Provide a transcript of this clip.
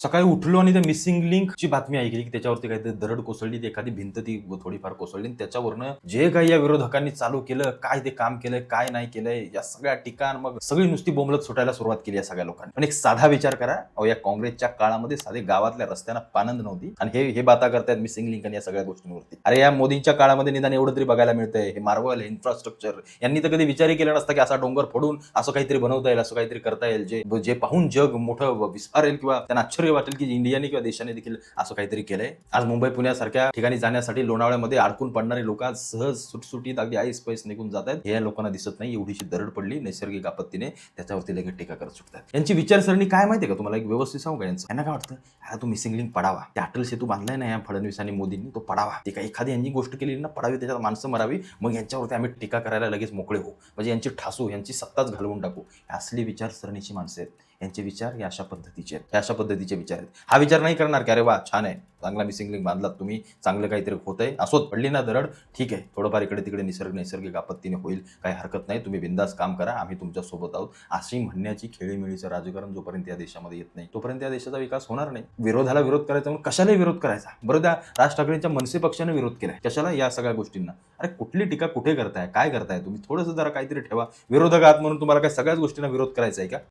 सकाळी उठलो आणि त्या मिसिंग लिंकची बातमी ऐकली की त्याच्यावरती काहीतरी दरड कोसळली, ती एखादी भिंत ती थोडीफार कोसळली आणि त्याच्यावरनं जे काही या विरोधकांनी चालू केलं, काय ते काम केलंय, काय नाही केलंय, या सगळ्या टीका मग सगळी नुसती बोंबलत सुटायला सुरुवात केली या सगळ्या लोकांनी. पण एक साधा विचार करा, अहो या काँग्रेसच्या काळामध्ये साधे गावातल्या रस्त्यांना पानंद नव्हती आणि हे बाता करतायत मिसिंग लिंक आणि या सगळ्या गोष्टींवरती. अरे या मोदींच्या काळामध्ये निदान एवढं तरी बघायला मिळतंय, हे मार्वल, इन्फ्रास्ट्रक्चर यांनी तर कधी विचारही केला नसता की असा डोंगर फोडून असं काहीतरी बनवता येईल, असं काहीतरी करता येईल जे जे पाहून जग मोठं विस्फारेल किंवा त्यांना आश्चर्य वाटेल की इंडियाने किंवा देशाने देखील असं काहीतरी केलंय. आज मुंबई पुण्यासारख्या ठिकाणी जाण्यासाठी लोणावळ्यामध्ये अडकून पडणारे लोक आज सहज सुटसुटीत अगदी ऐस पैस निघून जात आहेत. हे लोकांना दिसत नाही. एवढीशी दरड पडली नैसर्गिक आपत्तीने, त्याच्यावरती लगेच टीका करत सुटतात. यांची विचारसरणी काय माहितीये का तुम्हाला? एक व्यवस्थित सांगू का यांचं? यांना काय वाटतं, हा तो मिसिंग लिंक पडावा, ते अटल सेतू बांधलाय ना या फडणवीस आणि मोदींनी, तो पडावा. ते काही एखादी यांनी गोष्ट केली ना, पडावी, त्याच्यात माणसं मरावी, मग यांच्यावरती आम्ही टीका करायला लगेच मोकळे होऊ, म्हणजे यांची ठासू, यांची सत्ताच घालवून टाकू. असली विचारसरणीची माणसं आहेत. यांचे विचार हे अशा पद्धतीचे आहेत, हे अशा पद्धतीचे विचार आहेत. हा विचार नाही करणार की अरे वा छान आहे, चांगला मिसिंग लिंक बांधलात तुम्ही, चांगलं काहीतरी होतंय, असोत पडली ना दरड, ठीक आहे, थोडंफार इकडे तिकडे नैसर्गिक आपत्तीने होईल, काही हरकत नाही, तुम्ही बिंदास काम करा, आम्ही तुमच्या सोबत आहोत. अशी म्हणण्याची खेळीमेळीचं राजकारण जोपर्यंत या देशामध्ये येत नाही तोपर्यंत या देशाचा विकास होणार नाही. विरोधाला विरोध करायचा म्हणून कशाला विरोध करायचा? बरं, त्या राज ठाकरेंच्या मनसे पक्षाने विरोध केलाय, कशाला या सगळ्या गोष्टींना? अरे कुठली टीका कुठे करताय, काय करताय तुम्ही? थोडंसं जरा काहीतरी ठेवा. विरोधक आहात म्हणून तुम्हाला काय सगळ्याच गोष्टींना विरोध करायचा आहे का?